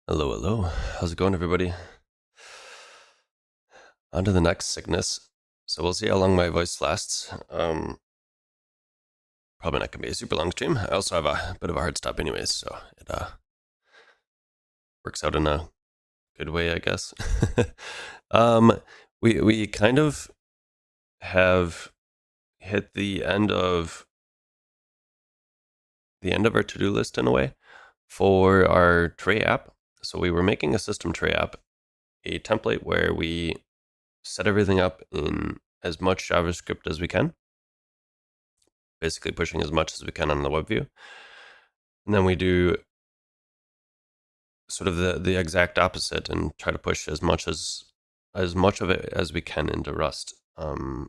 Hello, hello. How's it going, everybody? On to the next sickness. So we'll see how long my voice lasts. Probably not gonna be a super long stream. I also have a bit of a hard stop, anyways, so it works out in a good way, I guess. um, we kind of have hit the end of our to-do list in a way for our tray app. So we were making a system tray app, a template where we set everything up in as much JavaScript as we can, basically pushing as much as we can on the web view. And then we do sort of the exact opposite and try to push as much of it as we can into Rust. In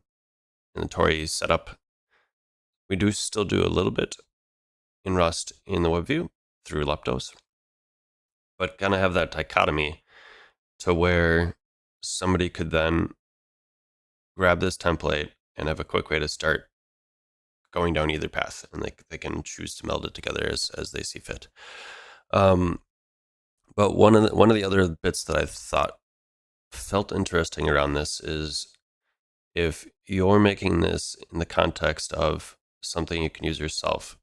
the Tauri setup, we do still do a little bit in Rust in the web view through leptos, but kind of have that dichotomy to where somebody could then grab this template and have a quick way to start going down either path, and they can choose to meld it together as they see fit. But one of the other bits that I thought felt interesting around this is if you're making this in the context of something you can use yourself,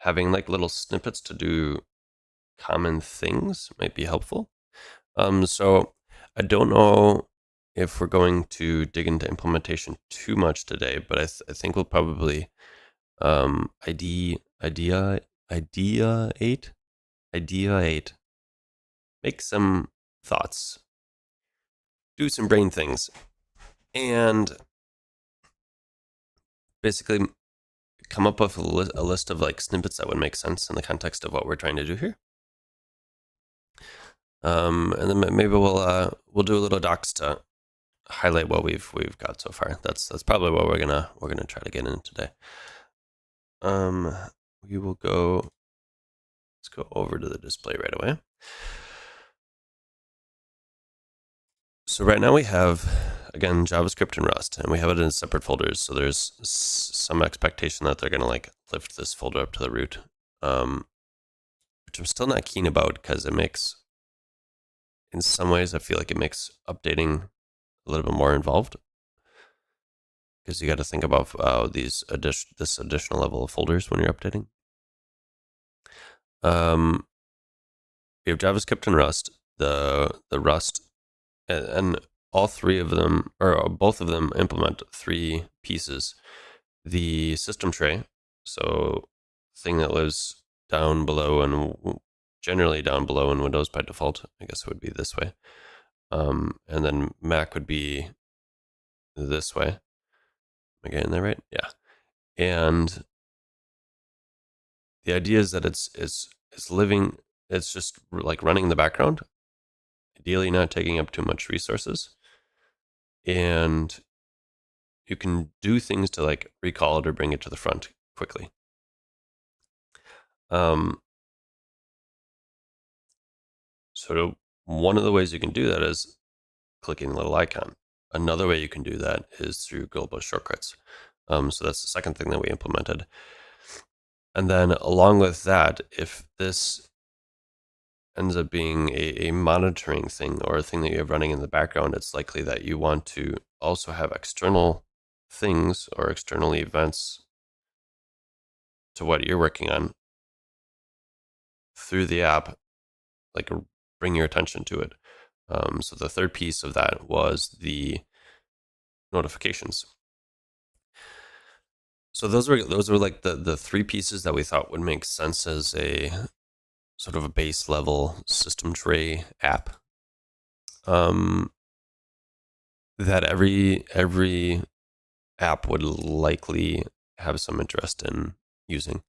having like little snippets to do common things might be helpful. So I don't know if we're going to dig into implementation too much today, but I think we'll probably ideate, make some thoughts, do some brain things, and basically come up with a list of like snippets that would make sense in the context of what we're trying to do here. And then maybe we'll do a little docs to highlight what we've got so far. That's probably what we're gonna try to get in today. We will go. Let's go over to the display right away. So right now we have, again, JavaScript and Rust, and we have it in separate folders. So there's some expectation that they're going to like lift this folder up to the root, which I'm still not keen about because it makes, in some ways, I feel like it makes updating a little bit more involved because you got to think about this additional level of folders when you're updating. We have JavaScript and Rust. The Rust and all three of them, or both of them, implement three pieces. The system tray, so thing that lives down below and generally down below in Windows by default, I guess it would be this way. And then Mac would be this way. Am I getting that right? Yeah. And the idea is that it's living, it's just like running in the background, ideally not taking up too much resources. And you can do things to like recall it or bring it to the front quickly. So one of the ways you can do that is clicking the little icon. Another way you can do that is through global shortcuts. So that's the second thing that we implemented. And then along with that, if this ends up being a monitoring thing or a thing that you have running in the background, it's likely that you want to also have external things or external events to what you're working on through the app, like bring your attention to it. So the third piece of that was the notifications. So those were like the three pieces that we thought would make sense as a sort of a base level system tray app. That every app would likely have some interest in using.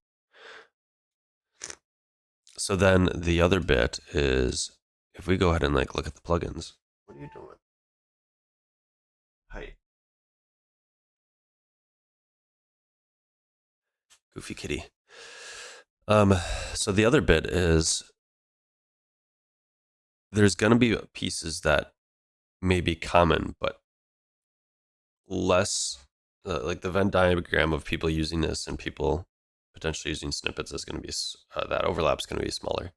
So then the other bit is if we go ahead and like look at the plugins. What are you doing? Hi. Goofy kitty. So the other bit is there's going to be pieces that may be common, but less like the Venn diagram of people using this and people potentially using snippets is going to be that overlap is going to be smaller.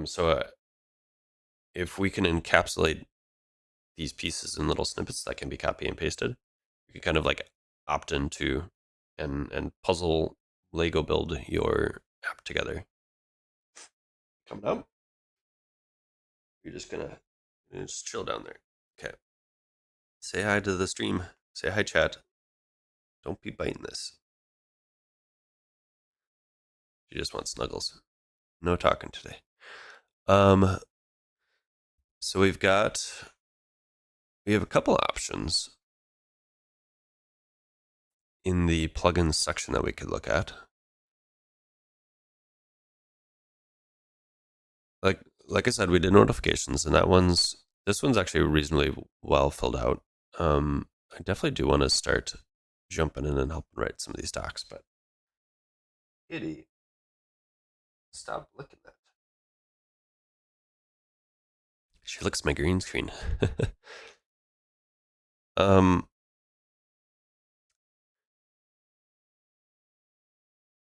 So if we can encapsulate these pieces in little snippets that can be copy and pasted, you can kind of like opt into and puzzle Lego build your app together. Coming up. You're just chill down there. Okay. Say hi to the stream. Say hi, chat. Don't be biting this. She just wants snuggles. No talking today. So we have a couple options in the plugins section that we could look at. Like I said, we did notifications, and this one's actually reasonably well filled out. I definitely do want to start jumping in and helping write some of these docs, but Kitty, stop licking that. She licks my green screen.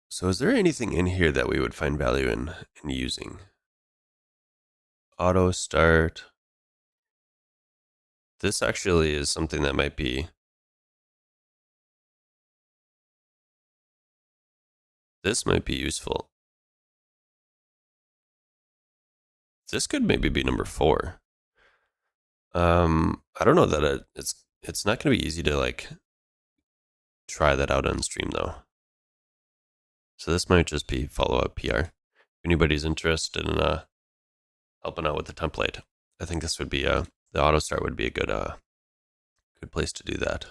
So is there anything in here that we would find value in using? Auto start. This actually is something that might be. This might be useful. This could maybe be number 4. I don't know that it's not going to be easy to like try that out on stream though. So this might just be follow-up PR. If anybody's interested in helping out with the template, I think this would be the auto start would be a good place to do that.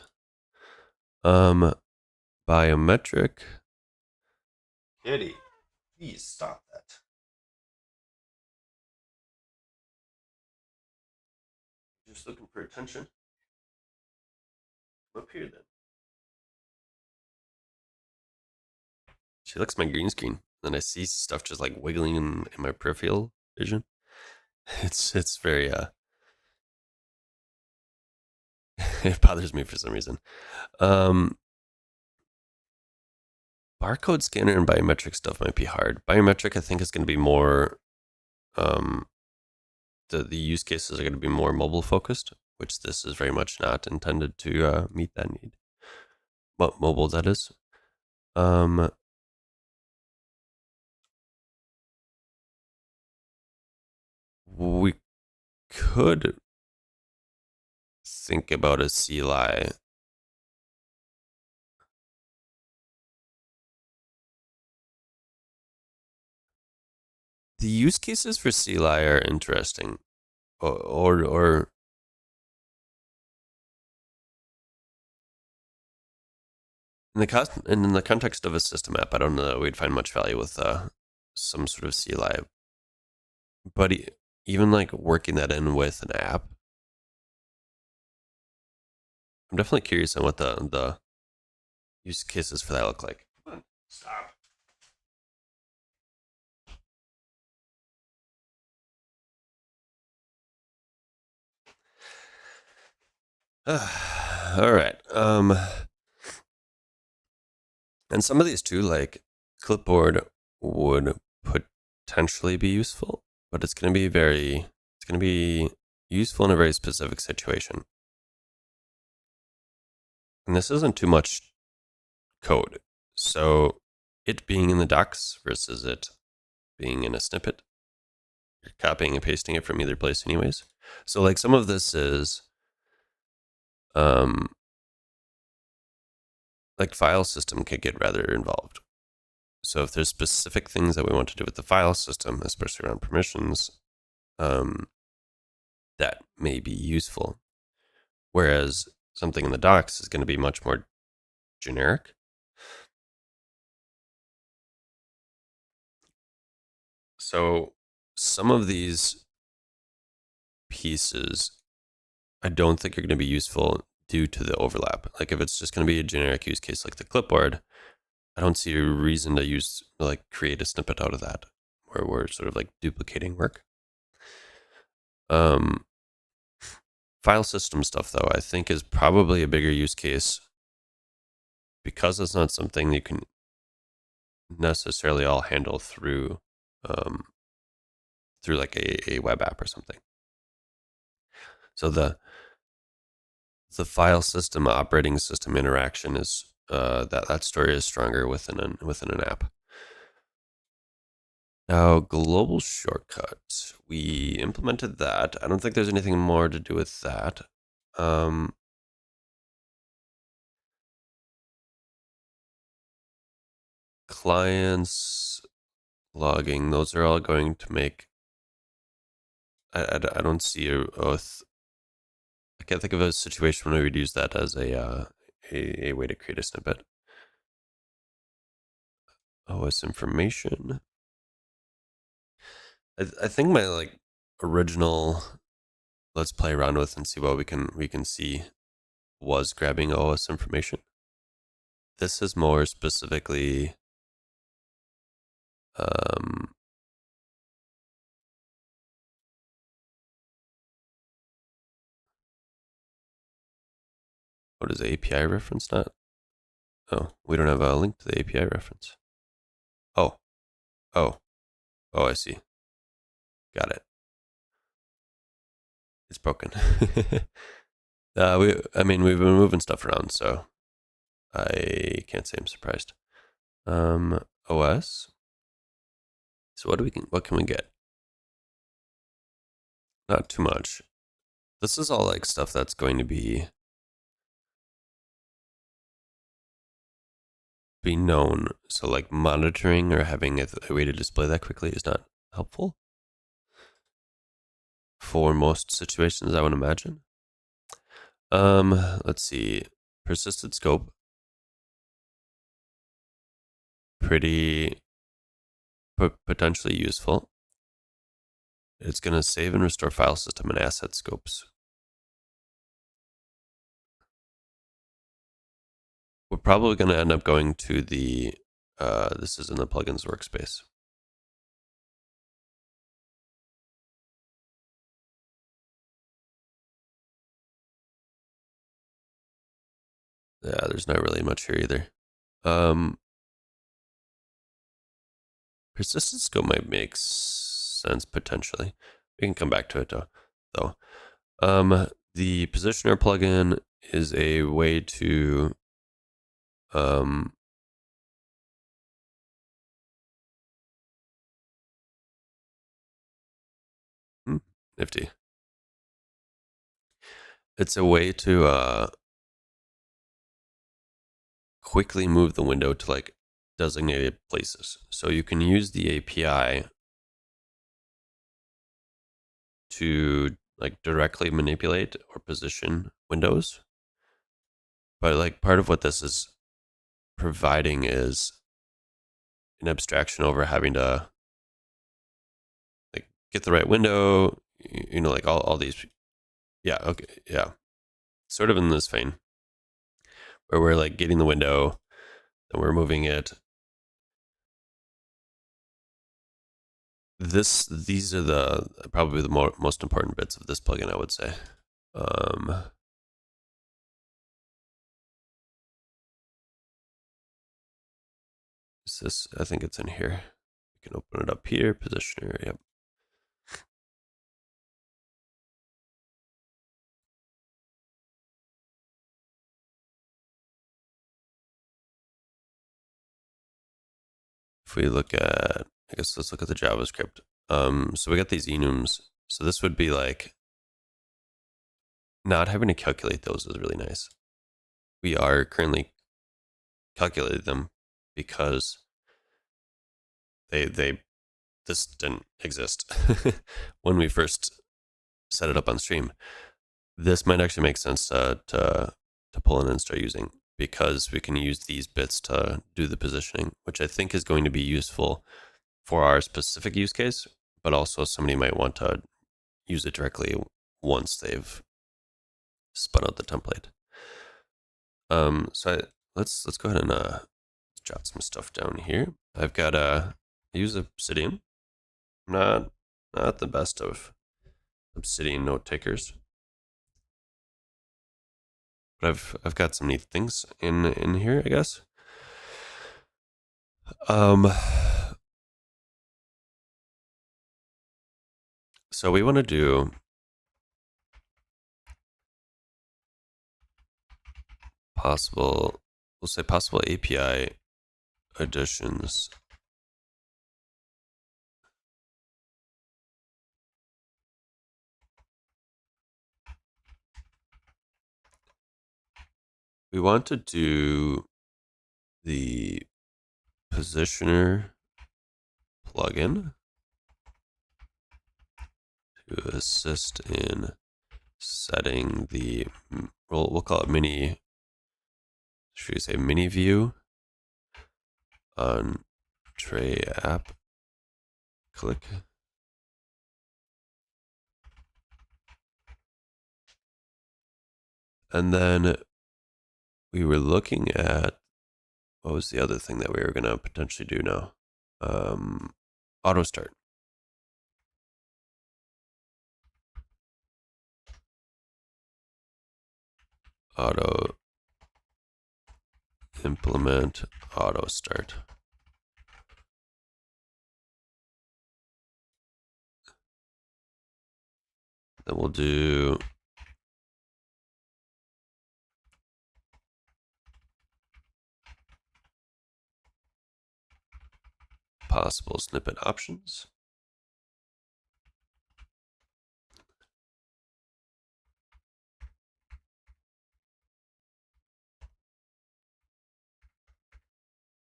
Biometric. Kitty, please stop that. Just looking for attention. Come up here then. She looks at my green screen, and I see stuff just like wiggling in my peripheral vision. It's very it bothers me for some reason. Barcode scanner and biometric stuff might be hard. Biometric, I think, is going to be more. The use cases are going to be more mobile focused, which this is very much not intended to meet that need. What mobile that is. We could think about a CLI. The use cases for CLI are interesting, or in the context of a system app, I don't know that we'd find much value with some sort of CLI. But even like working that in with an app, I'm definitely curious on what the use cases for that look like. Come on, stop. All right. And some of these too, like clipboard, would potentially be useful, but it's going to be useful in a very specific situation. And this isn't too much code. So it being in the docs versus it being in a snippet, you're copying and pasting it from either place anyways. So like some of this is like file system could get rather involved. So if there's specific things that we want to do with the file system, especially around permissions, that may be useful. Whereas something in the docs is going to be much more generic. So some of these pieces I don't think are going to be useful due to the overlap. Like if it's just going to be a generic use case like the clipboard, I don't see a reason to create a snippet out of that where we're sort of like duplicating work. File system stuff though, I think is probably a bigger use case because it's not something you can necessarily all handle through through like a web app or something. So the file system operating system interaction is that story is stronger within an app. Now, global shortcut, we implemented that. I don't think there's anything more to do with that. Clients logging, those are all going to make. I don't see I can't think of a situation where we would use that as a way to create a snippet. OS information. I think my like original let's play around with and see what we can see was grabbing OS information. This is more specifically what is the API reference not? Oh, we don't have a link to the API reference. Oh, oh, oh, I see. Got it. It's broken. I mean, we've been moving stuff around, so I can't say I'm surprised. OS. So what can we get? Not too much. This is all like stuff that's going to be known. So like monitoring or having a way to display that quickly is not helpful for most situations, I would imagine. Let's see. Persistent scope. Pretty potentially useful. It's going to save and restore file system and asset scopes. We're probably going to end up going to the, this is in the plugins workspace. Yeah, there's not really much here either. Persistent scope might make sense potentially. We can come back to it though. The positioner plugin is a way to nifty. It's a way to quickly move the window to like designated places. So you can use the API to like directly manipulate or position windows. But like part of what this is providing is an abstraction over having to like get the right window, you know, like all these. Yeah, okay, yeah. Sort of in this vein where we're like getting the window and we're moving it. These are the probably the most important bits of this plugin, I would say. Is this? I think it's in here. We can open it up here. Positioner. Yep. If we look at, I guess let's look at the JavaScript. So we got these enums. So this would be like not having to calculate those is really nice. We are currently calculating them because this didn't exist when we first set it up on stream. This might actually make sense to pull in and start using because we can use these bits to do the positioning, which I think is going to be useful for our specific use case, but also somebody might want to use it directly once they've spun out the template. Let's go ahead and jot some stuff down here. I've got use Obsidian. I'm not the best of Obsidian note takers, but I've got some neat things in here, I guess. So we want to do possible, we'll say possible API additions. We want to do the positioner plugin to assist in setting the, we'll call it mini, should we say mini view on tray app. Click. And then we were looking at, what was the other thing that we were going to potentially do now? Auto start. Auto implement auto start. Then we'll do possible snippet options.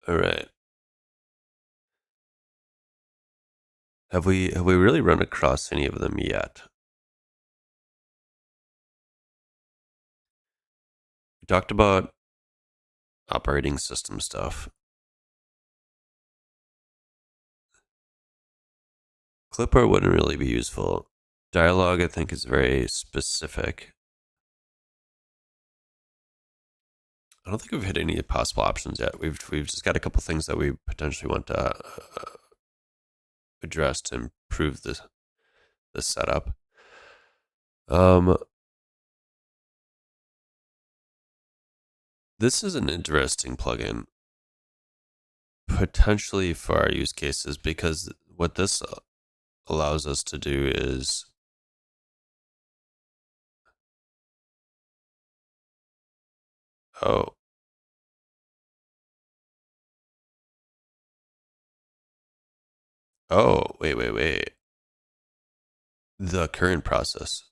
All right. Have we really run across any of them yet? We talked about operating system stuff. Clipart wouldn't really be useful. Dialog, I think, is very specific. I don't think we've hit any possible options yet. We've just got a couple things that we potentially want to address to improve the setup. This is an interesting plugin, potentially for our use cases, because what this allows us to do is wait. The current process.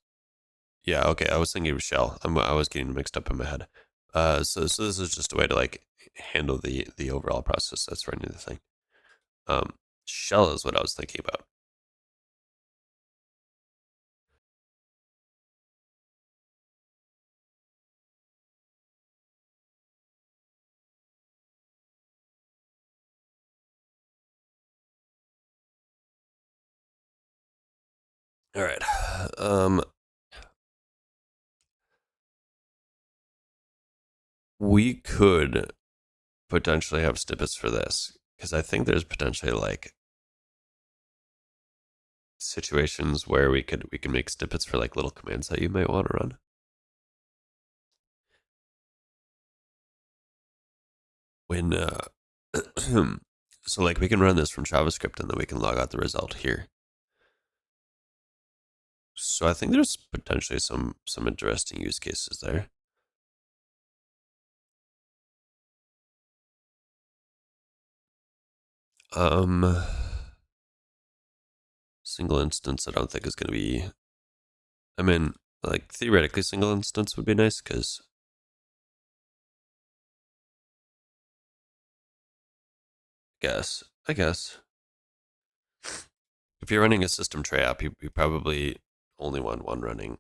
Yeah, okay. I was thinking of shell. I was getting mixed up in my head. So this is just a way to like handle the overall process that's running the thing. Shell is what I was thinking about. All right. We could potentially have snippets for this because I think there's potentially like situations where we can make snippets for like little commands that you might want to run. When so like we can run this from JavaScript and then we can log out the result here. So I think there's potentially some interesting use cases there. Single instance I don't think is going to be, I mean, like theoretically single instance would be nice because I guess if you're running a system tray app, you probably only want one running.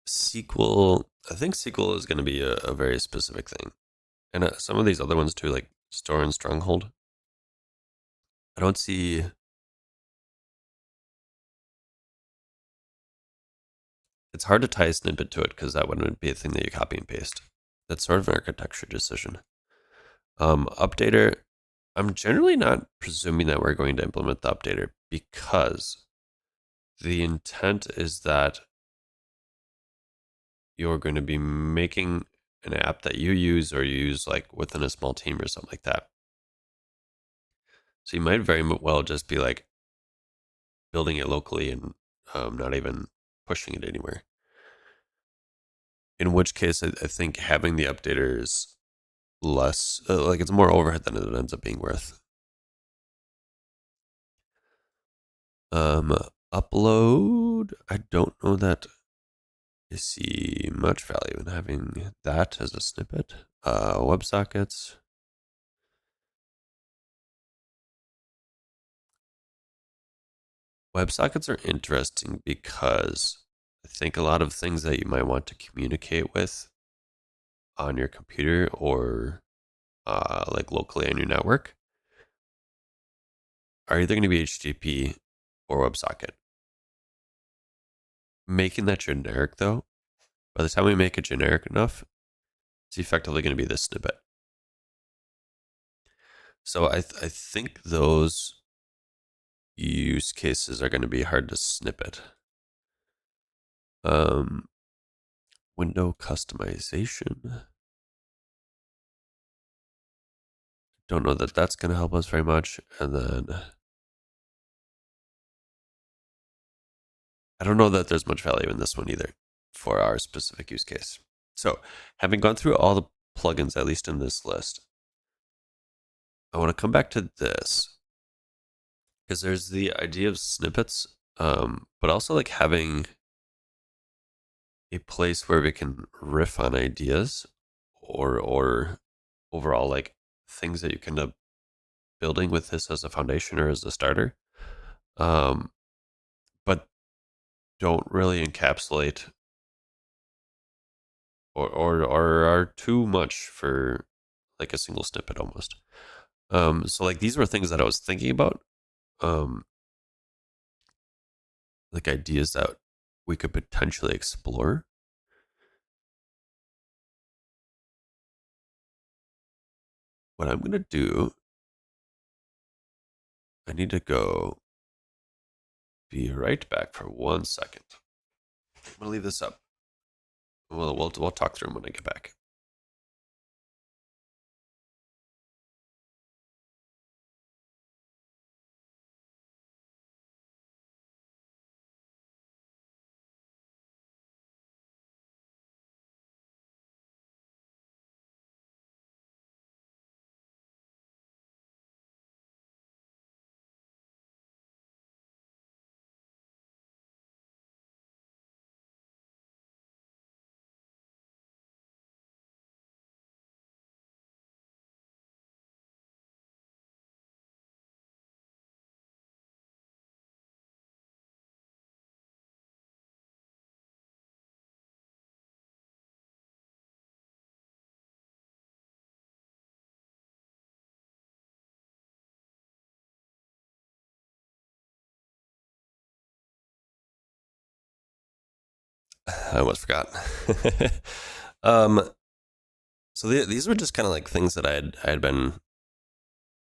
SQL, I think SQL is going to be a very specific thing. And some of these other ones too, like store and stronghold. I don't see. It's hard to tie a snippet to it because that wouldn't be a thing that you copy and paste. That's sort of an architecture decision. Updater, I'm generally not presuming that we're going to implement the updater because the intent is that you're going to be making an app that you use or you use like within a small team or something like that. So you might very well just be like building it locally and not even pushing it anywhere. In which case, I think having the updater is less, like it's more overhead than it ends up being worth. Upload, I don't know that I see much value in having that as a snippet. WebSockets. WebSockets are interesting because I think a lot of things that you might want to communicate with on your computer or like locally on your network are either going to be HTTP or WebSocket. Making that generic, though, by the time we make it generic enough, it's effectively going to be this snippet. So I think those use cases are going to be hard to snippet. Window customization. Don't know that that's going to help us very much. And then I don't know that there's much value in this one either for our specific use case. So having gone through all the plugins, at least in this list, I want to come back to this because there's the idea of snippets, but also like having a place where we can riff on ideas or overall like things that you can end up building with this as a foundation or as a starter, but don't really encapsulate or are too much for like a single snippet almost. So like these were things that I was thinking about, like ideas that we could potentially explore. What I'm gonna do, I need to go. Be right back for 1 second. I'm gonna leave this up. We'll talk through them when I get back. I almost forgot. um, so these were just kind of like things that I had been,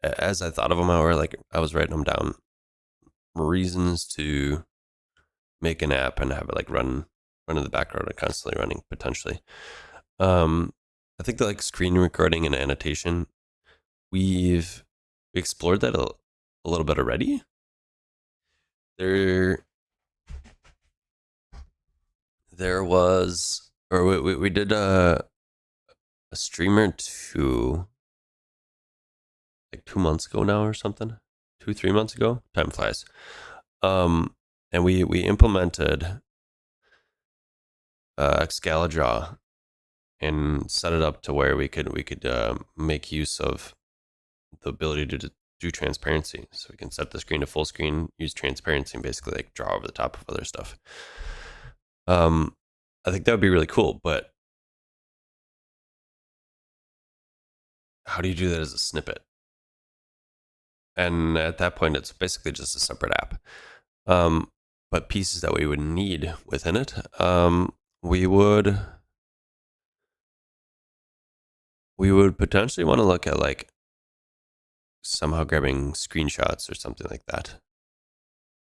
as I thought of them, I was writing them down, reasons to make an app and have it like run in the background and constantly running potentially. I think that like screen recording and annotation, we explored that a little bit already. There was, or we did a streamer like 2 months ago now or something, 3 months ago. Time flies. And we implemented Excalidraw and set it up to where we could make use of the ability to do transparency. So we can set the screen to full screen, use transparency, and basically like draw over the top of other stuff. I think that would be really cool, but how do you do that as a snippet? And at that point, it's basically just a separate app. But pieces that we would need within it, we would potentially want to look at like somehow grabbing screenshots or something like that.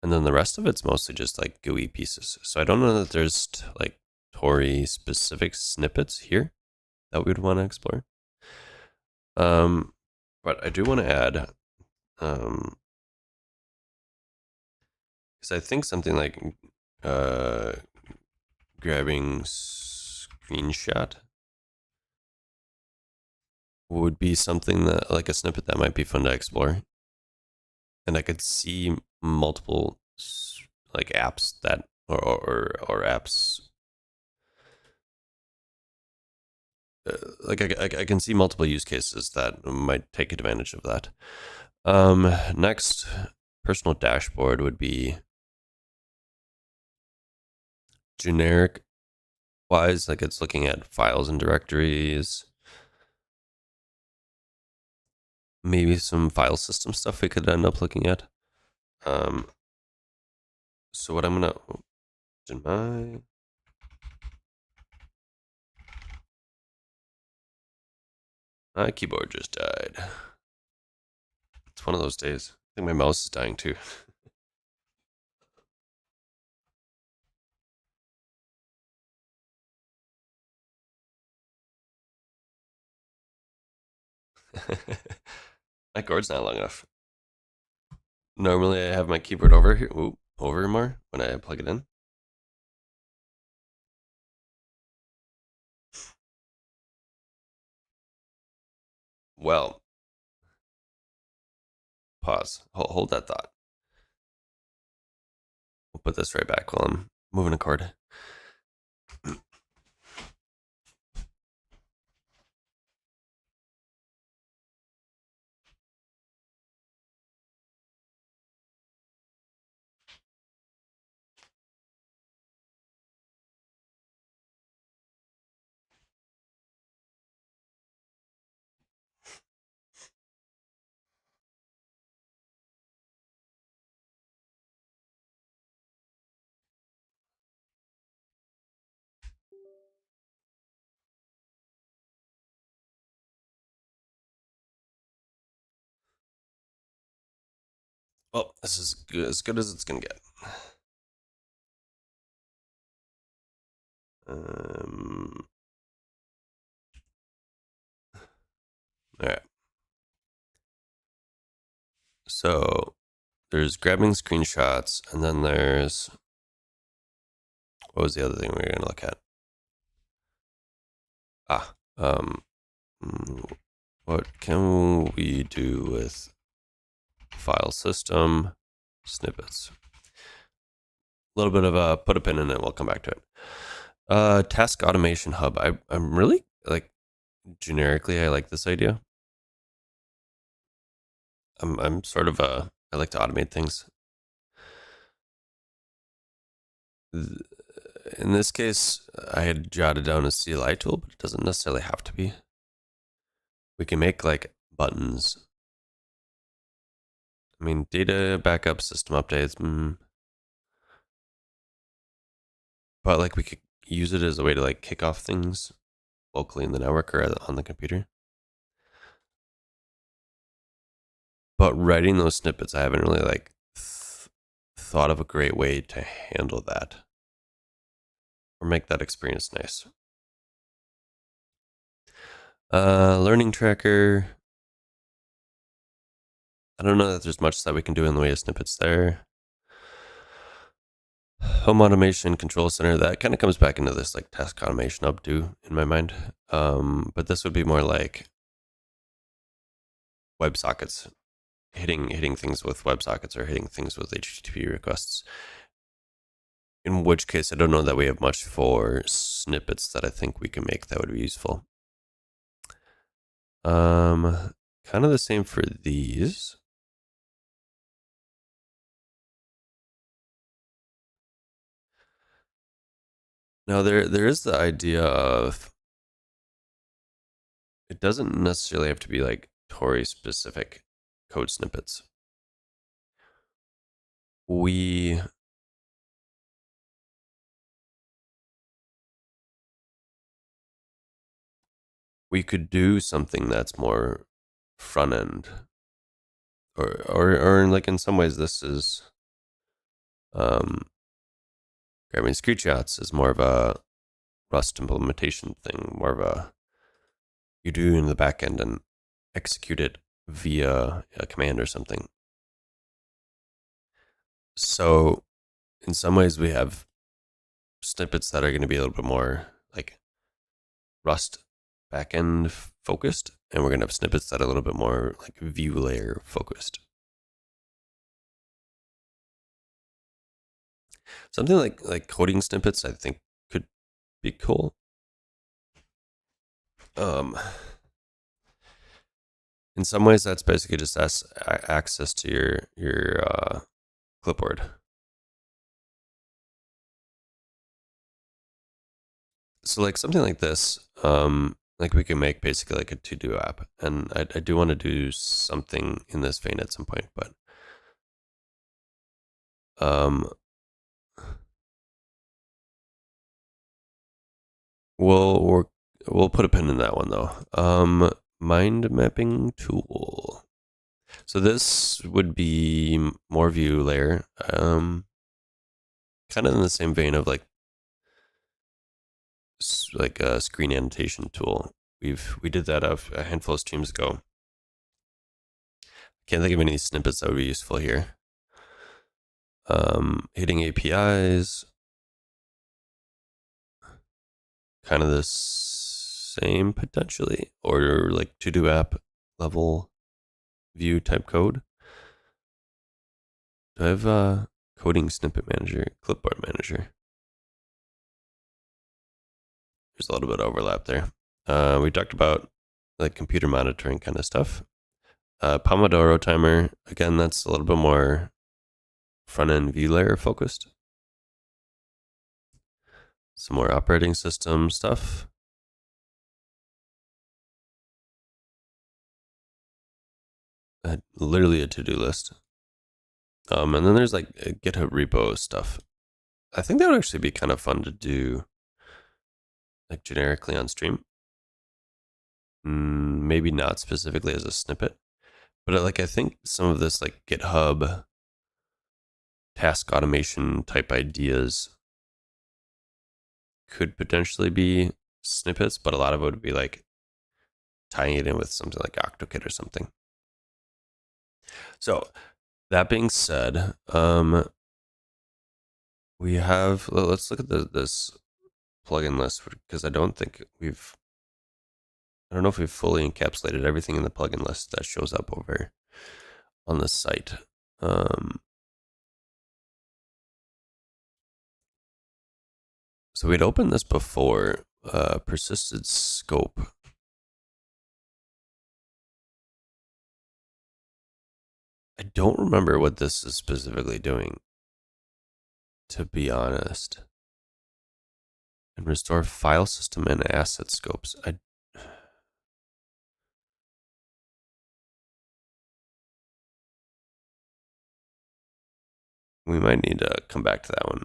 And then the rest of it's mostly just like GUI pieces. So I don't know that there's like Tauri specific snippets here that we'd want to explore. But I do want to add, because I think something like grabbing screenshot would be something that, like a snippet that might be fun to explore. And I could see multiple like apps that or apps like I can see multiple use cases that might take advantage of that. Next, personal dashboard would be generic wise, like it's looking at files and directories. Maybe some file system stuff we could end up looking at. So what I'm gonna in my keyboard just died. It's one of those days. I think my mouse is dying too. My cord's not long enough. Normally I have my keyboard over here, over more when I plug it in. Well, pause. Hold that thought. We'll put this right back while I'm moving a cord. Well, this is as good as it's gonna get. All right. So there's grabbing screenshots, and then there's what was the other thing we were gonna look at? What can we do with file system snippets? A little bit of a put a pin in it. We'll come back to it. Task automation hub. I'm really like generically. I like this idea. I'm sort of I like to automate things. In this case, I had jotted down a CLI tool, but it doesn't necessarily have to be. We can make like buttons. I mean, data backup, system updates. But like we could use it as a way to like kick off things locally in the network or on the computer. But writing those snippets, I haven't really like thought of a great way to handle that or make that experience nice. Learning tracker. I don't know that there's much that we can do in the way of snippets there. Home automation control center, that kind of comes back into this like task automation updo in my mind. But this would be more like WebSockets, hitting things with WebSockets or hitting things with HTTP requests. In which case, I don't know that we have much for snippets that I think we can make that would be useful. Kind of the same for these. Now there is the idea of it doesn't necessarily have to be like Tauri specific code snippets. We could do something that's more front end, or like in some ways this is Grabbing screenshots is more of a Rust implementation thing, more of a you do in the back end and execute it via a command or something. So in some ways we have snippets that are going to be a little bit more like Rust backend focused, and we're going to have snippets that are a little bit more like view layer focused. Something like coding snippets, I think, could be cool. In some ways, that's basically just access to your clipboard. So like something like this, like we can make basically like a to-do app, and I do want to do something in this vein at some point, but um, we'll put a pin in that one though. Mind mapping tool. So this would be more view layer, kind of in the same vein of like a screen annotation tool. We did that a handful of streams ago. Can't think of any snippets that would be useful here. Hitting APIs, kind of the same potentially, or like to-do app level view type code. Do I have coding snippet manager, clipboard manager? There's a little bit of overlap there. We talked about like computer monitoring kind of stuff. Pomodoro timer, again, that's a little bit more front end view layer focused. Some more operating system stuff. Literally a to-do list. And then there's like GitHub repo stuff. I think that would actually be kind of fun to do like generically on stream. Maybe not specifically as a snippet, but like I think some of this like GitHub task automation type ideas could potentially be snippets, but a lot of it would be like tying it in with something like OctoKit or something. So that being said, we have, let's look at this plugin list because I don't know if we've fully encapsulated everything in the plugin list that shows up over on the site. So we'd opened this before, persisted scope. I don't remember what this is specifically doing, to be honest. And restore file system and asset scopes. We might need to come back to that one.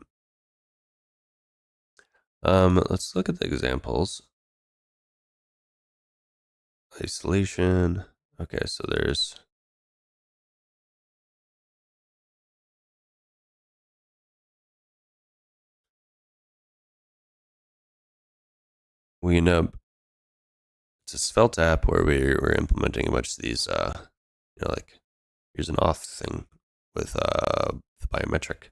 Let's look at the examples. Isolation. Okay, so there's it's a Svelte app where we're implementing a bunch of these, like here's an auth thing with the biometric.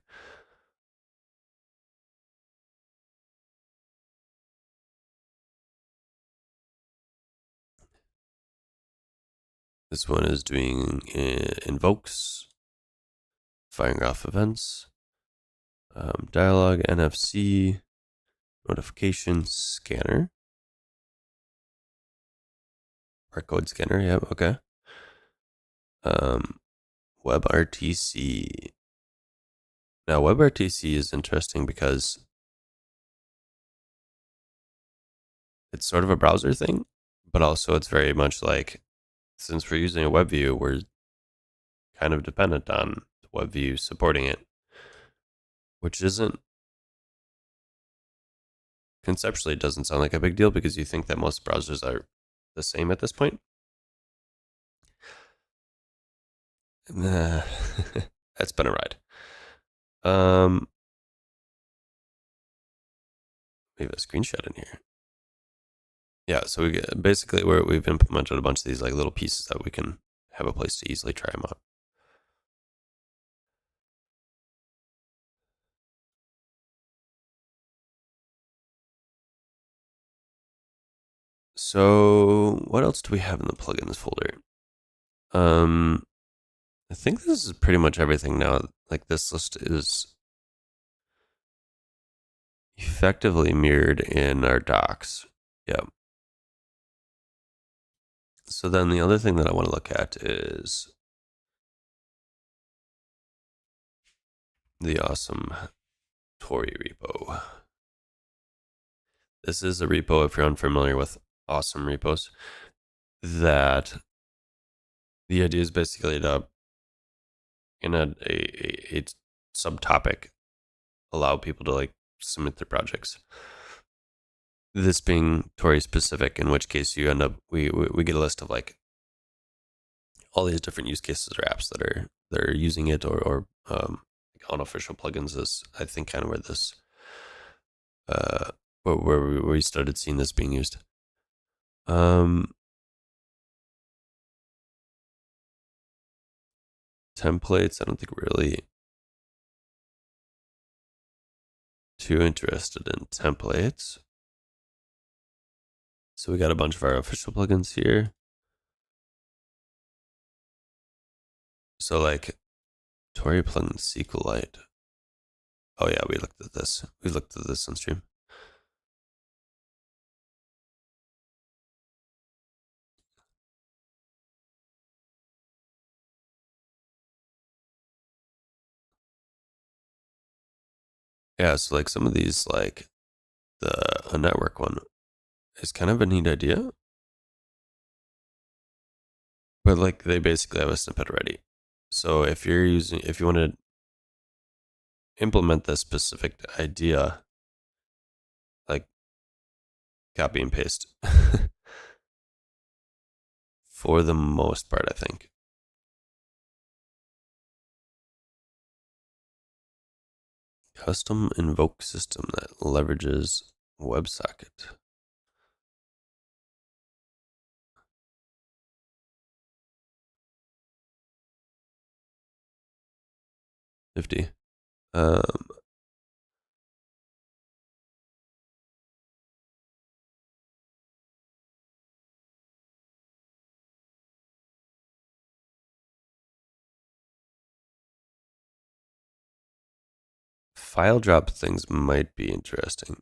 This one is doing invokes, firing off events, dialog, NFC, notification scanner, barcode scanner. Yep, okay. WebRTC. Now, WebRTC is interesting because it's sort of a browser thing, but also it's very much like, since we're using a web view, we're kind of dependent on the web view supporting it, which isn't, conceptually doesn't sound like a big deal because you think that most browsers are the same at this point. That's been a ride. Um, we have a screenshot in here. Yeah, so basically we've implemented a bunch of these like little pieces that we can have a place to easily try them out. So what else do we have in the plugins folder? I think this is pretty much everything now. Like this list is effectively mirrored in our docs. Yeah. So then the other thing that I want to look at is the awesome Tauri repo. This is a repo, if you're unfamiliar with awesome repos, that the idea is basically to, in a subtopic, allow people to like submit their projects. This being Tauri specific, in which case you end up, we get a list of like all these different use cases or apps that are using it, or unofficial plugins is, I think, kind of where this where we started seeing this being used. Templates, I don't think we're really too interested in templates. So we got a bunch of our official plugins here. So like Tauri plugin SQLite. Oh yeah, we looked at this. We looked at this on stream. Yeah, so like some of these, like a network one is kind of a neat idea, but like they basically have a snippet ready. So if you want to implement this specific idea, like copy and paste for the most part, I think. Custom invoke system that leverages WebSocket. 50. File drop things might be interesting.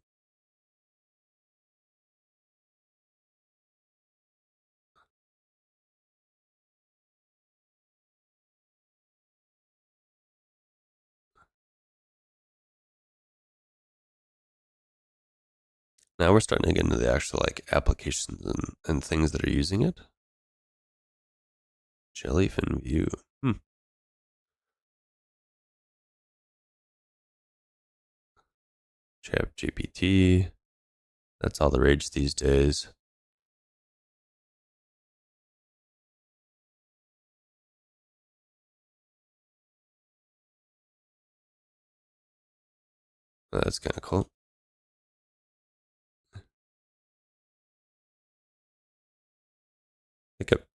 Now we're starting to get into the actual like applications and things that are using it. Jellyfin View. Chat GPT. That's all the rage these days. That's kind of cool.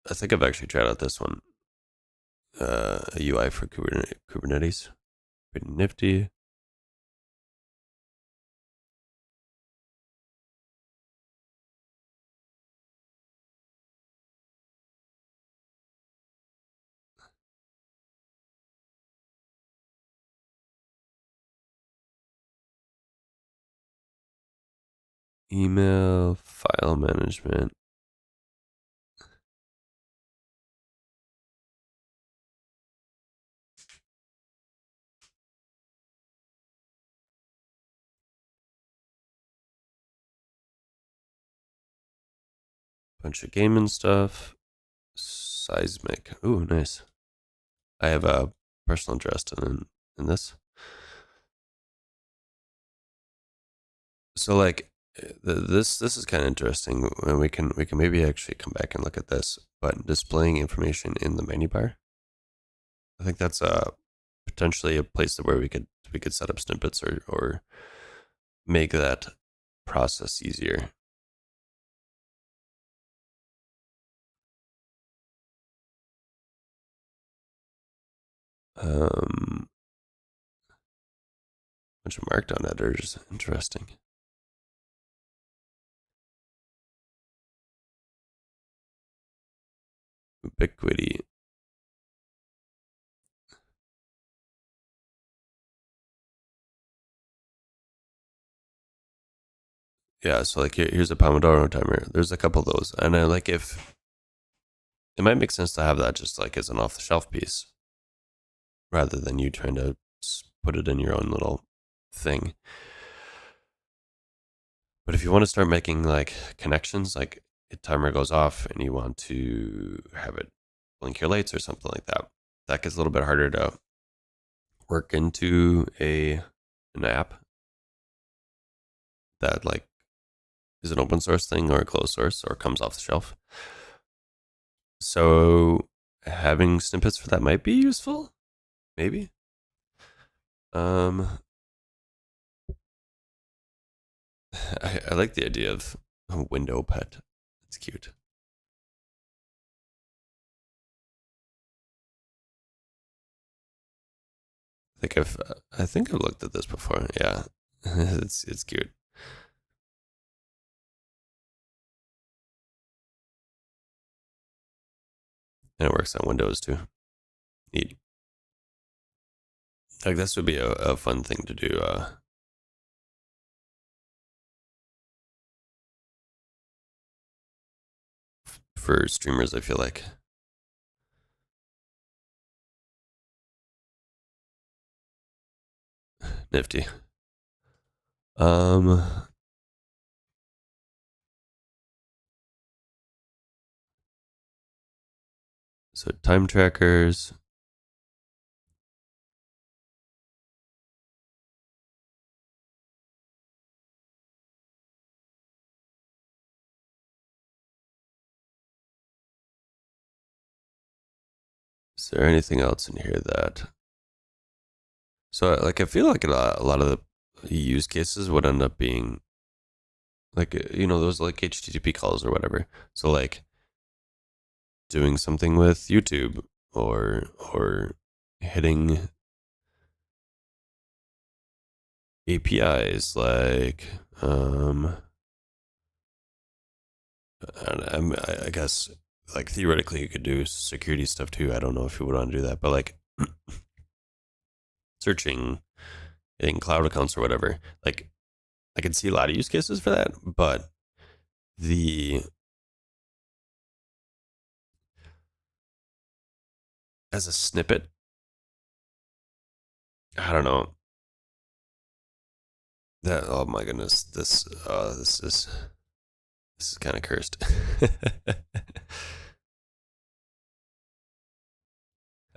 I think I've actually tried out this one. A UI for Kubernetes. Pretty nifty. Email, file management. Bunch of gaming stuff. Seismic. Ooh, nice. I have a personal interest in this. So like this is kind of interesting, and we can maybe actually come back and look at this. But displaying information in the menu bar, I think that's potentially a place where we could set up snippets or make that process easier. Um, bunch of markdown editors. Interesting. Ubiquity. Yeah, so like here's a Pomodoro timer. There's a couple of those, and I like if it might make sense to have that just like as an off the shelf piece rather than you trying to put it in your own little thing. But if you want to start making like connections, like a timer goes off and you want to have it blink your lights or something like that, that gets a little bit harder to work into an app that like is an open source thing or a closed source or comes off the shelf. So having snippets for that might be useful, maybe. Um, I like the idea of a window pet. It's cute. I think I've looked at this before. Yeah, it's cute, and it works on Windows too. Neat. Like this would be a fun thing to do for streamers. I feel like nifty. Um, so time trackers. Is there anything else in here that? So like I feel like a lot of the use cases would end up being like those like HTTP calls or whatever. So like doing something with YouTube or hitting APIs like I guess like theoretically you could do security stuff too. I don't know if you would want to do that, but like searching in cloud accounts or whatever, like I can see a lot of use cases for that, but the as a snippet, I don't know. That oh my goodness, this is kind of cursed.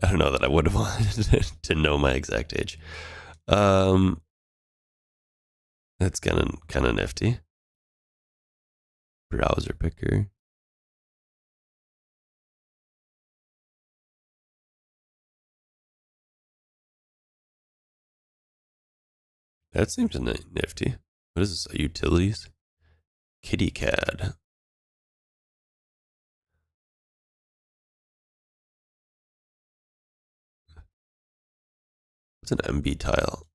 I don't know that I would have wanted to know my exact age. Um, that's kind of nifty. Browser picker. That seems nifty. What is this? Utilities? Kitty CAD. What's an MB tile?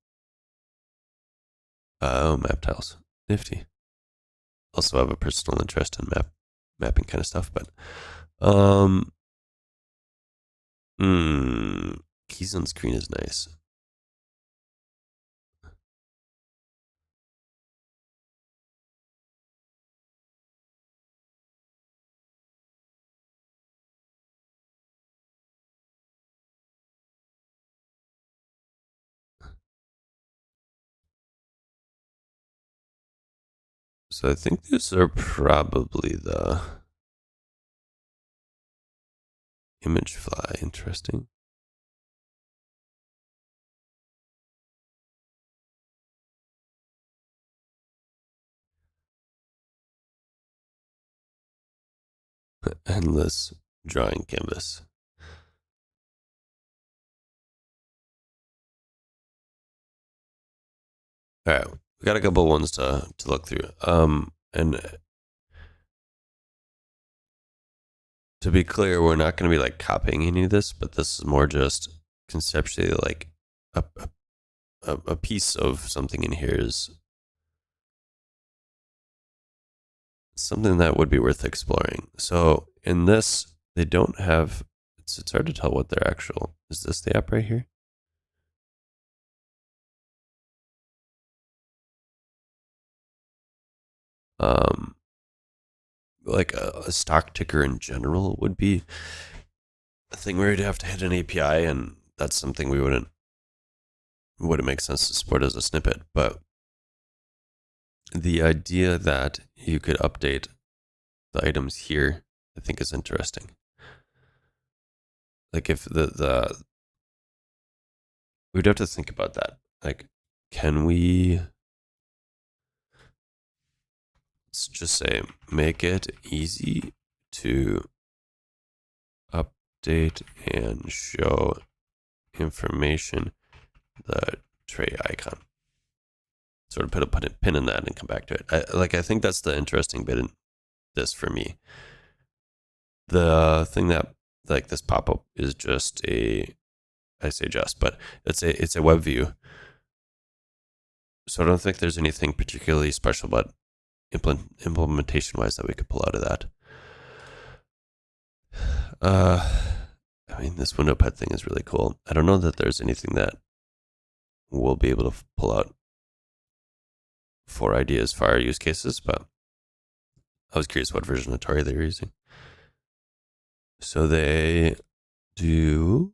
Oh, map tiles. Nifty. Also have a personal interest in mapping kind of stuff, but um, keys on screen is nice. So I think these are probably the image fly. Interesting. Endless drawing canvas. All right, we got a couple ones to look through. And to be clear, we're not going to be like copying any of this, but this is more just conceptually like a, a piece of something in here is something that would be worth exploring. So in this, they don't have. It's hard to tell what their actual. Is this the app right here? Um, like a stock ticker in general would be a thing where you'd have to hit an API, and that's something we wouldn't make sense to support as a snippet. But the idea that you could update the items here, I think, is interesting. Like if the we'd have to think about that. Like, can we? Let's just say make it easy to update and show information the tray icon. Sort of put a pin in that and come back to it. I think that's the interesting bit in this for me. The thing that like this pop-up is just I say just, but it's a web view. So I don't think there's anything particularly special about implementation wise that we could pull out of that. I mean, this window pet thing is really cool. I don't know that there's anything that we'll be able to pull out for ideas for our use cases, but I was curious what version of Tauri they were using. So they do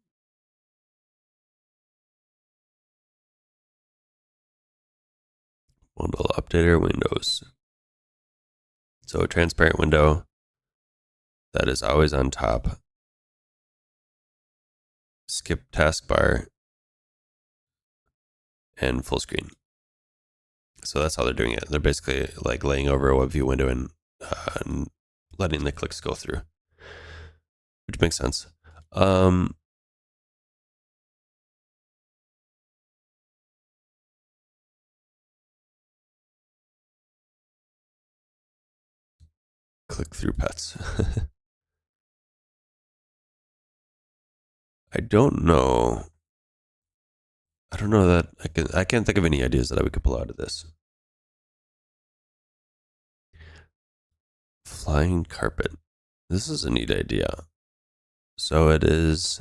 bundle updater windows. So a transparent window that is always on top. Skip taskbar and full screen. So that's how they're doing it. They're basically like laying over a web view window and letting the clicks go through, which makes sense. Click through pets. I don't know. I don't know that I can't think of any ideas that we could pull out of this. Flying carpet. This is a neat idea. So it is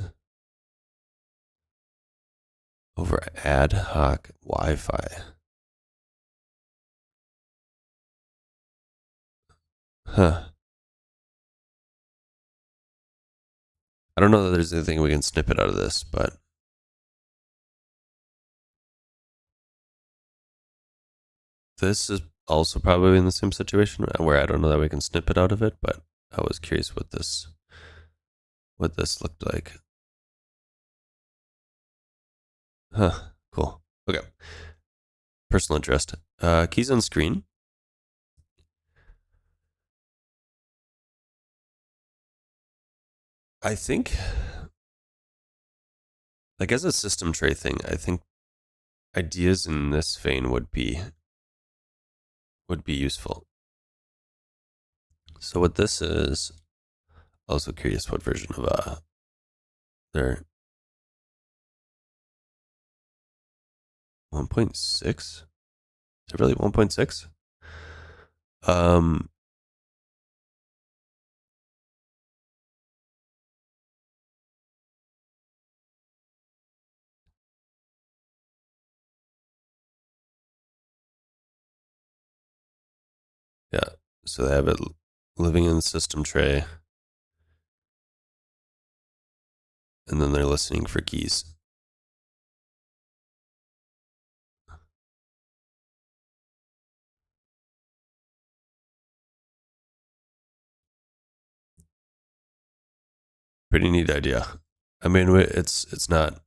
over ad hoc Wi-Fi. Huh. I don't know that there's anything we can snippet out of this, but this is also probably in the same situation where I don't know that we can snip it out of it, but I was curious what this looked like. Huh, cool. Okay. Personal interest. Keys on screen. I think, like as a system tray thing, I think ideas in this vein would be useful. So what this is, also curious what version of their 1.6? Is it really 1.6? Yeah. So they have it living in the system tray, and then they're listening for keys. Pretty neat idea. I mean, it's not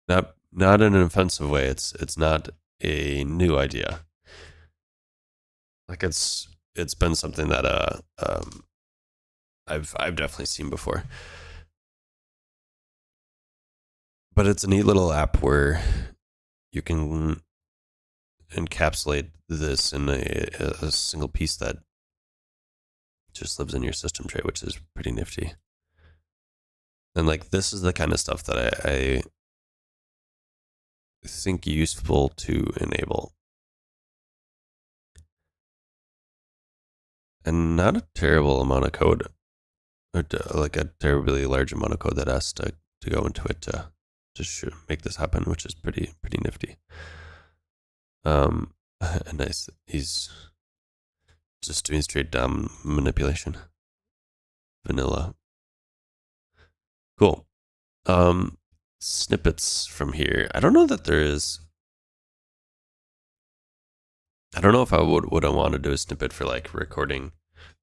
in an offensive way. It's not a new idea. Like it's been something that I've definitely seen before. But it's a neat little app where you can encapsulate this in a single piece that just lives in your system tray, which is pretty nifty. And like this is the kind of stuff that I think useful to enable. And not a terrible amount of code, or like a terribly large amount of code that has to go into it to just make this happen, which is pretty nifty. And nice. He's just doing straight DOM manipulation, vanilla. Cool. Snippets from here. I don't know that there is. I don't know if I would want to do a snippet for like recording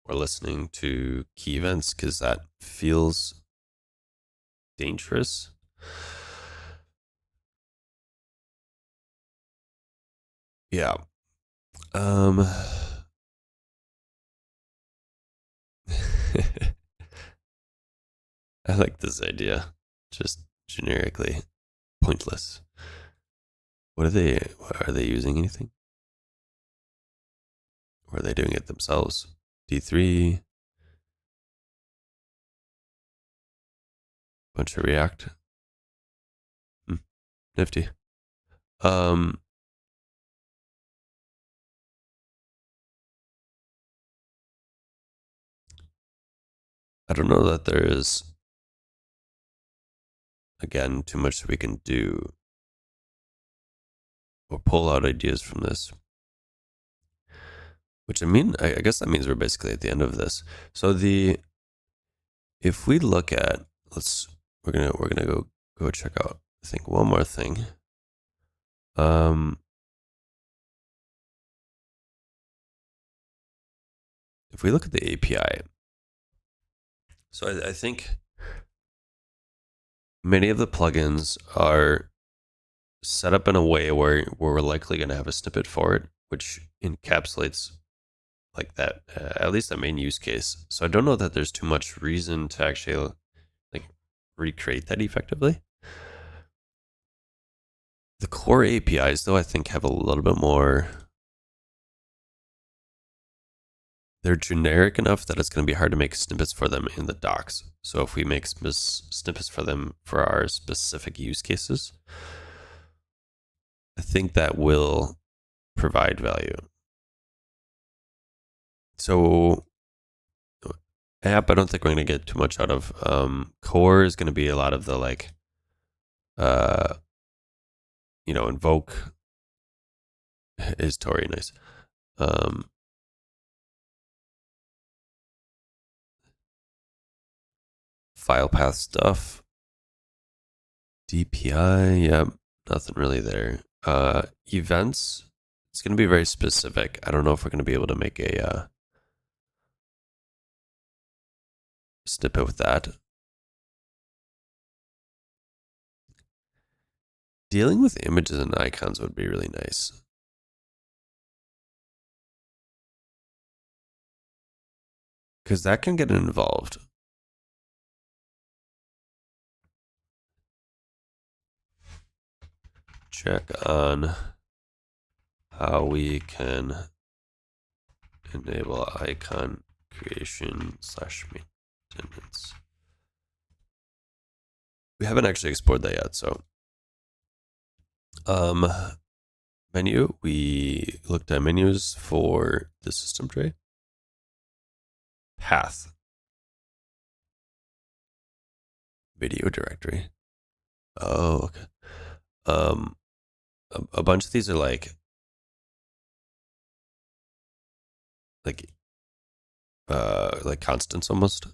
or listening to key events because that feels dangerous. Yeah. I like this idea. Just generically pointless. What are they? Are they using anything? Or are they doing it themselves? D3, bunch of React. Nifty. Um, I don't know that there is, again, too much we can do or pull out ideas from this. Which I guess that means we're basically at the end of this. So if we look at, we're gonna go check out, I think, one more thing. If we look at the API, so I think many of the plugins are set up in a way where we're likely going to have a snippet for it, which encapsulates like that, at least that main use case. So I don't know that there's too much reason to actually like recreate that effectively. The core APIs, though, I think have a little bit more. They're generic enough that it's going to be hard to make snippets for them in the docs. So if we make snippets for them for our specific use cases, I think that will provide value. So app, I don't think we're going to get too much out of. Core is going to be a lot of the like, invoke is Tauri nice. File path stuff. DPI, yeah, nothing really there. Events, it's going to be very specific. I don't know if we're going to be able to make a snippet with that. Dealing with images and icons would be really nice. Because that can get involved. Check on how we can enable icon creation / maintenance. We haven't actually explored that yet, so menu, we looked at menus for the system tray. Path. Video directory. Oh, okay. A bunch of these are like constants almost.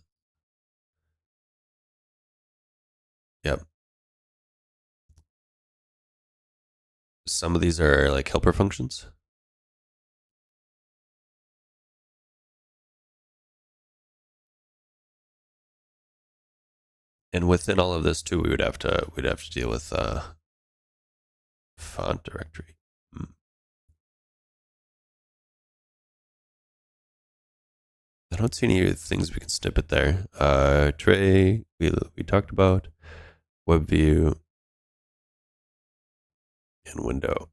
Yep. Some of these are like helper functions. And within all of this too, we'd have to deal with font directory. I don't see any things we can snippet there. Tray, we talked about. Web view. and window.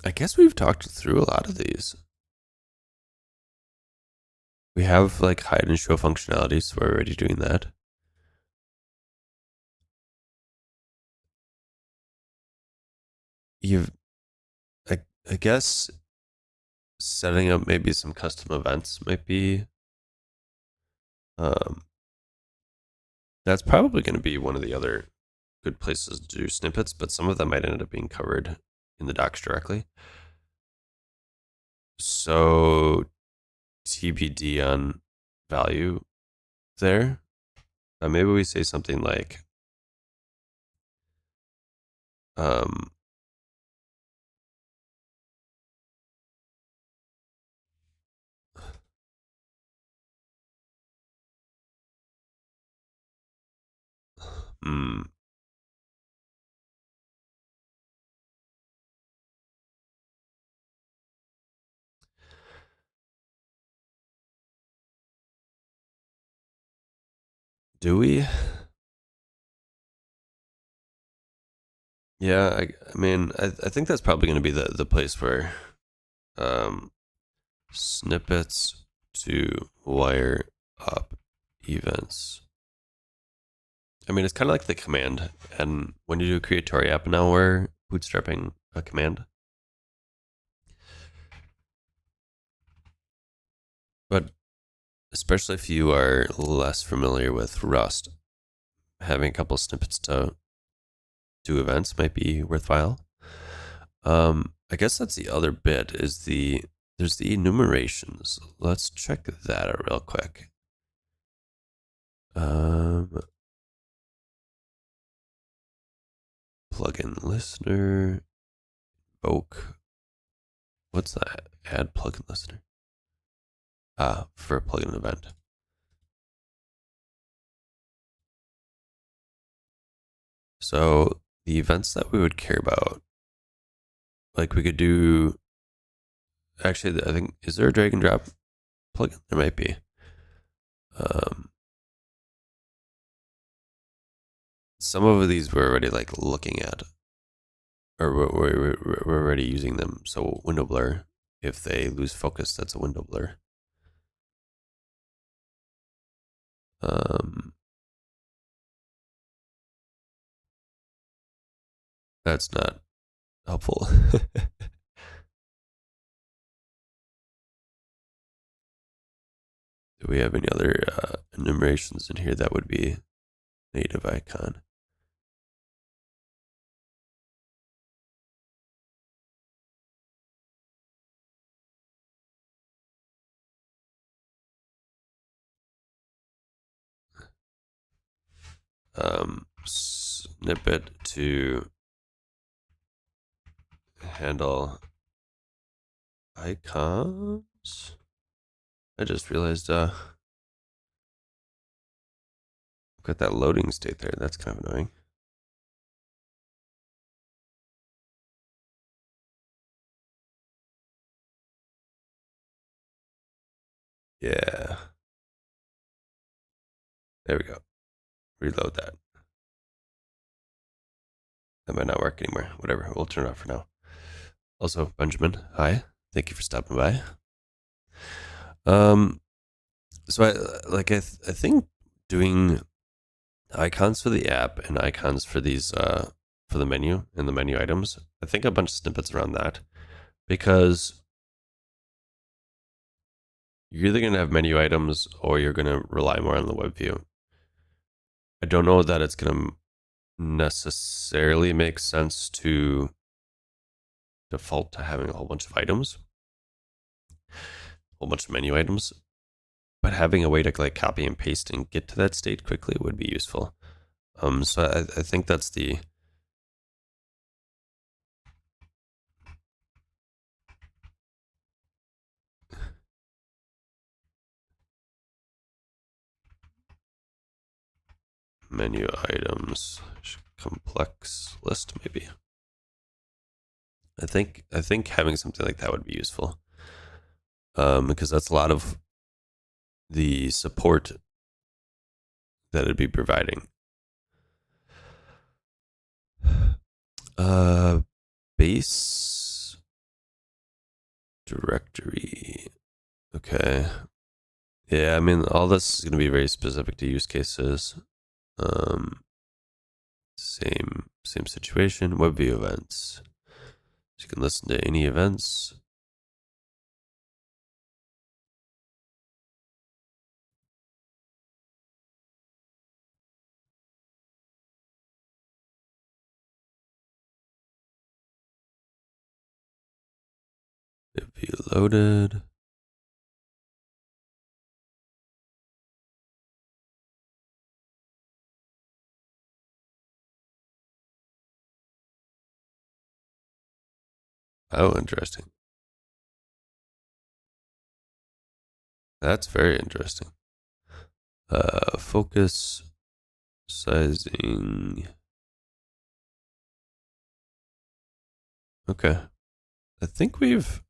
I guess we've talked through a lot of these. We have like hide and show functionality, so we're already doing that. You've, I guess, setting up maybe some custom events might be. Um, that's probably going to be one of the other good places to do snippets, but some of them might end up being covered in the docs directly. So TBD on value there. Maybe we say something like, um, hmm, do we? Yeah, I mean, I think that's probably going to be the place where um, snippets to wire up events. I mean, it's kind of like the command. And when you do create Tauri app now, we're bootstrapping a command. But especially if you are less familiar with Rust, having a couple snippets to do events might be worthwhile. I guess that's the other bit is there's the enumerations. Let's check that out real quick. Plugin listener, invoke. What's that? Add plugin listener. For a plugin event. So the events that we would care about, like we could do. Actually, I think is there a drag and drop plugin? There might be. Some of these we're already like looking at, or we're already using them. So window blur, if they lose focus, that's a window blur. That's not helpful. Do we have any other enumerations in here that would be native icon? Snippet to handle icons. I just realized I've got that loading state there. That's kind of annoying. Yeah. There we go. Reload that. That might not work anymore. Whatever. We'll turn it off for now. Also, Benjamin, hi. Thank you for stopping by. So I think doing icons for the app and icons for these for the menu and the menu items. I think a bunch of snippets around that because you're either gonna have menu items or you're gonna rely more on the web view. I don't know that it's gonna necessarily make sense to default to having a whole bunch of items, a whole bunch of menu items, but having a way to like copy and paste and get to that state quickly would be useful. So I think that's the menu items complex list maybe. I think having something like that would be useful because that's a lot of the support that it'd be providing. Base directory. Okay. Yeah, I mean, all this is going to be very specific to use cases. Same situation. Web view events. So you can listen to any events. Web view loaded. Oh, interesting. That's very interesting. Focus sizing. Okay. I think we've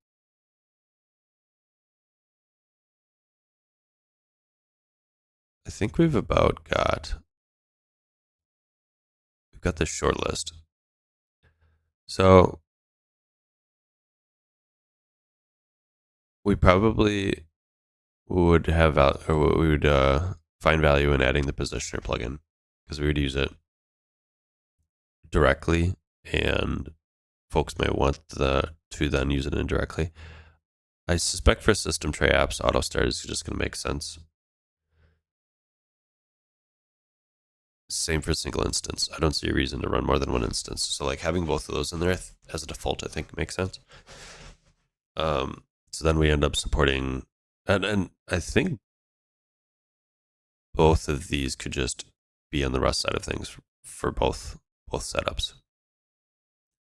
about we've got this short list. So we probably would have or we would find value in adding the positioner plugin because we would use it directly, and folks might want to then use it indirectly. I suspect for system tray apps, auto start is just going to make sense. Same for single instance. I don't see a reason to run more than one instance. So like having both of those in there as a default, I think makes sense. So then we end up supporting, and I think both of these could just be on the Rust side of things for both setups.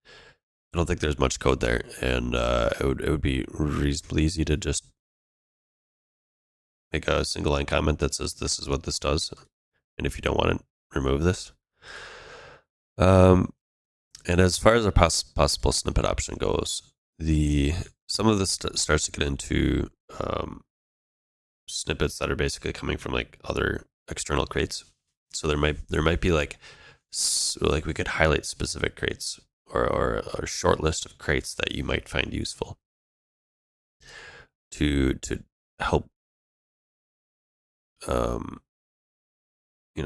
I don't think there's much code there, and it would be reasonably easy to just make a single line comment that says this is what this does, and if you don't want it, remove this. And as far as our possible snippet option goes, some of this starts to get into snippets that are basically coming from like other external crates. So there might be like we could highlight specific crates or a short list of crates that you might find useful to help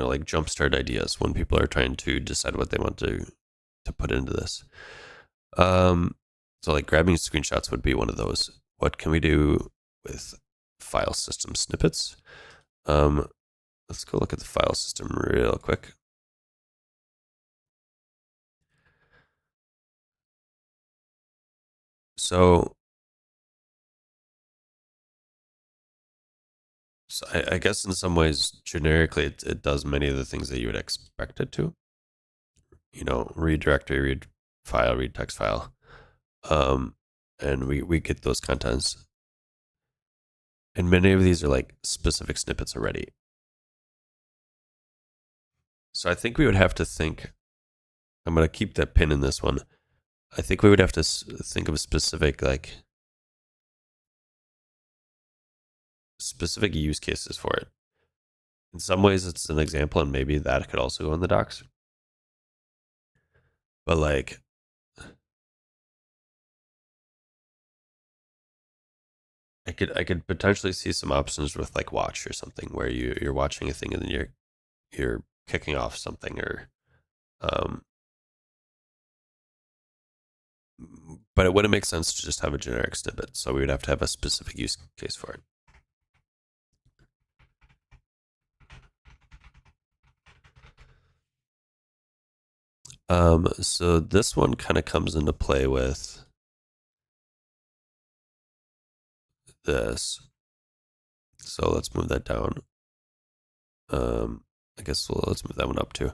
like jumpstart ideas when people are trying to decide what they want to put into this. So like grabbing screenshots would be one of those. What can we do with file system snippets? Let's go look at the file system real quick. So I guess in some ways, generically, it does many of the things that you would expect it to. Read directory, read file, read text file. And we get those contents. And many of these are like specific snippets already. So I think we would have to think, I'm going to keep that pin in this one. I think we would have to think of specific use cases for it. In some ways, it's an example, and maybe that could also go in the docs. But like, I could potentially see some options with like watch or something where you're watching a thing and then you're kicking off something or but it wouldn't make sense to just have a generic snippet, so we would have to have a specific use case for it. So this one kind of comes into play with this. So let's move that down. I guess let's move that one up too,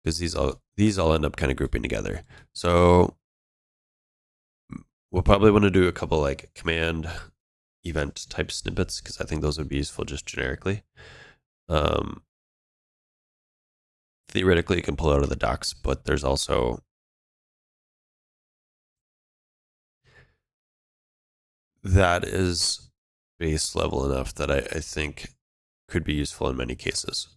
because these all end up kind of grouping together. So we'll probably want to do a couple like command event type snippets because I think those would be useful just generically. Theoretically, you can pull out of the docs, but there's also that is base level enough that I think could be useful in many cases.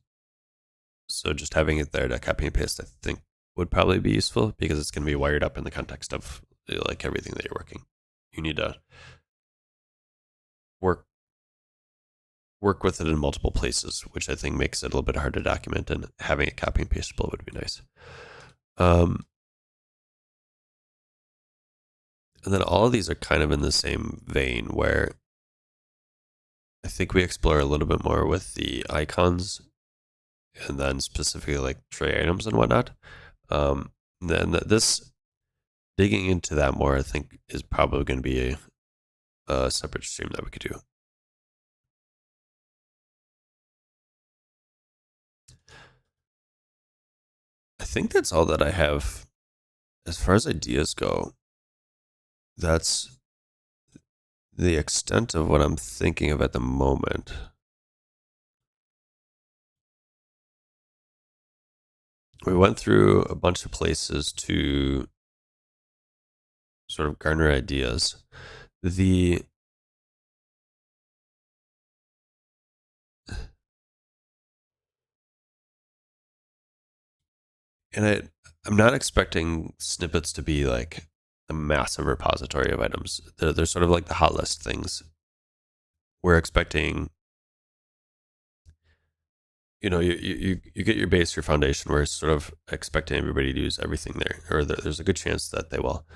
So just having it there to copy and paste, I think, would probably be useful because it's going to be wired up in the context of like everything that you're working. You need to work with it in multiple places, which I think makes it a little bit hard to document. And having it copy and pastable would be nice. And then all of these are kind of in the same vein where I think we explore a little bit more with the icons and then specifically like tray items and whatnot. Then this digging into that more, I think, is probably going to be a separate stream that we could do. I think that's all that I have as far as ideas go. That's the extent of what I'm thinking of at the moment. We went through a bunch of places to sort of garner ideas. I'm not expecting snippets to be like a massive repository of items. They're sort of like the hot list things. We're expecting, you get your base, your foundation. We're sort of expecting everybody to use everything there, or there's a good chance that they will.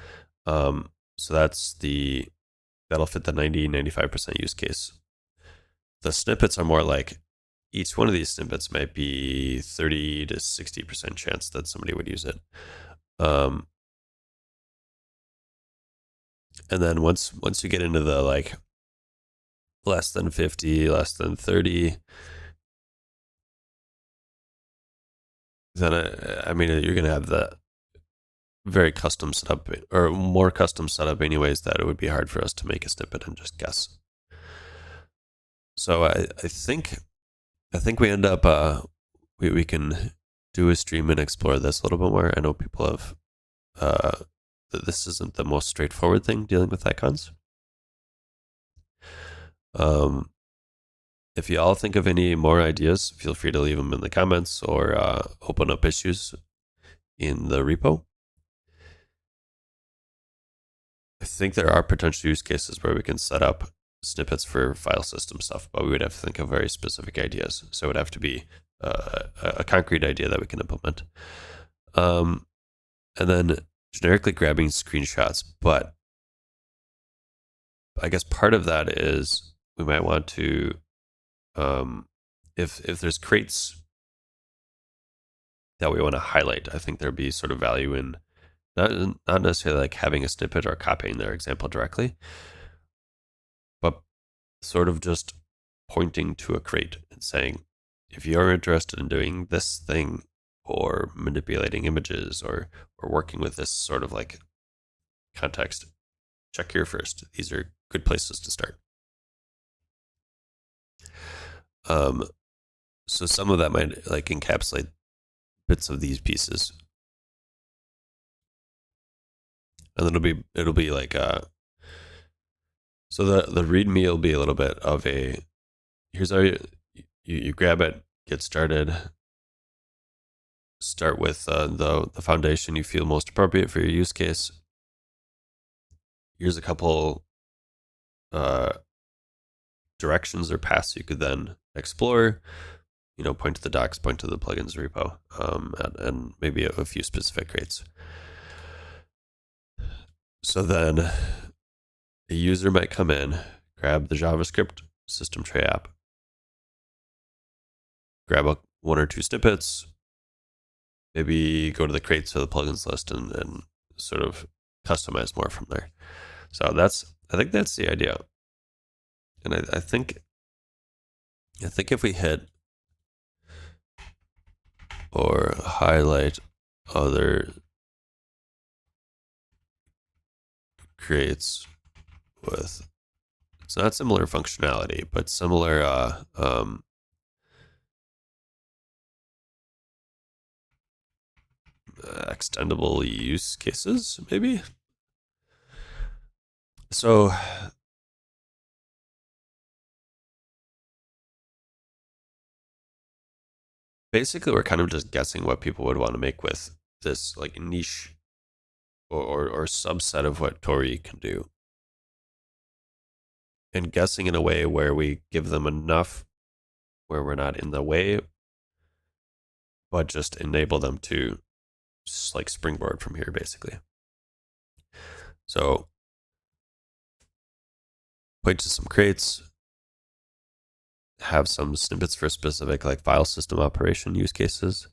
So that'll fit the 95% use case. The snippets are more like each one of these snippets might be 30 to 60% chance that somebody would use it. And then once you get into the like less than 50, less than 30, then I mean you're gonna have the very custom setup or more custom setup anyways that it would be hard for us to make a snippet and just guess. So I think we end up we can do a stream and explore this a little bit more. I know people have this isn't the most straightforward thing dealing with icons. If you all think of any more ideas, feel free to leave them in the comments or open up issues in the repo. I think there are potential use cases where we can set up snippets for file system stuff, but we would have to think of very specific ideas. So it would have to be a concrete idea that we can implement. And then generically grabbing screenshots, but I guess part of that is we might want to, if there's crates that we want to highlight, I think there'd be sort of value in not necessarily like having a snippet or copying their example directly, but sort of just pointing to a crate and saying, if you're interested in doing this thing or manipulating images or working with this sort of like context, check here first. These are good places to start. So some of that might like encapsulate bits of these pieces, and then it'll be like so the README will be a little bit of a here's how you grab it, get started, start with the foundation you feel most appropriate for your use case. Here's a couple directions or paths you could then explore. Point to the docs, point to the plugins repo, and maybe a few specific rates. So then a user might come in, grab the JavaScript system tray app, grab one or two snippets, maybe go to the crates or the plugins list and sort of customize more from there. So I think that's the idea. And I think if we hit or highlight other crates with it's not similar functionality, but similar extendable use cases, maybe. So basically we're kind of just guessing what people would want to make with this like niche or subset of what Tauri can do, and guessing in a way where we give them enough where we're not in the way, but just enable them to like springboard from here, basically. So point to some crates, have some snippets for specific like file system operation use cases,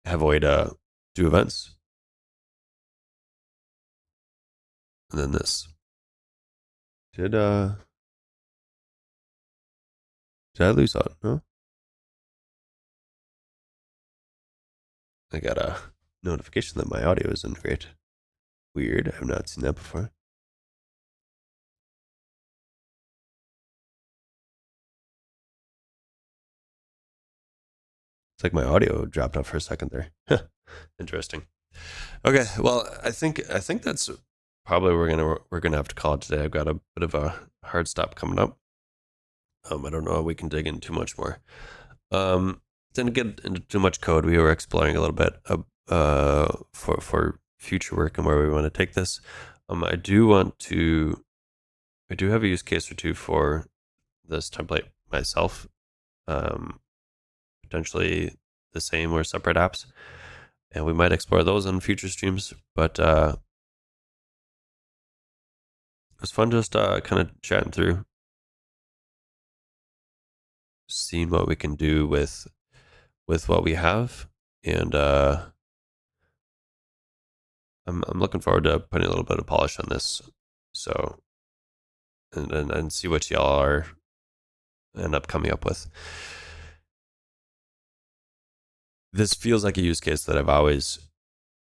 have a way to do events, and then this. Did I lose out? No, I got a notification that my audio isn't great. Weird. I've not seen that before. It's like my audio dropped off for a second there. Interesting. Okay, well, I think that's probably we're gonna have to call it today. I've got a bit of a hard stop coming up. I don't know if we can dig in too much more. Didn't get into too much code. We were exploring a little bit for future work and where we want to take this. I do have a use case or two for this template myself. Potentially the same or separate apps, and we might explore those on future streams. But it was fun just kind of chatting through, seeing what we can do with what we have, and I'm looking forward to putting a little bit of polish on this. So and see what y'all are end up coming up with. This feels like a use case that I've always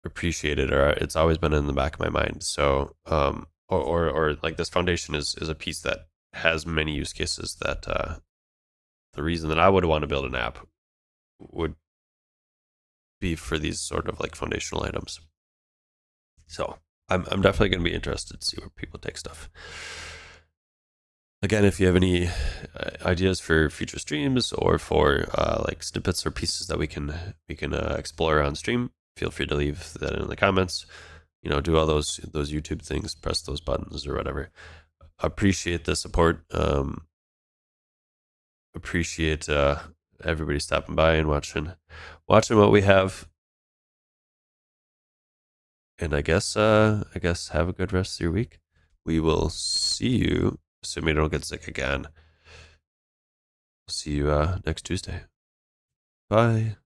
appreciated, or it's always been in the back of my mind. So or like this foundation is a piece that has many use cases that the reason that I would want to build an app would be for these sort of like foundational items. So I'm definitely going to be interested to see where people take stuff. Again, if you have any ideas for future streams or for like snippets or pieces that we can explore on stream, feel free to leave that in the comments. You know, do all those YouTube things, press those buttons or whatever. Appreciate the support. Appreciate everybody stopping by and watching what we have. And I guess have a good rest of your week. We will see you, assuming I don't get sick again. See you next Tuesday. Bye.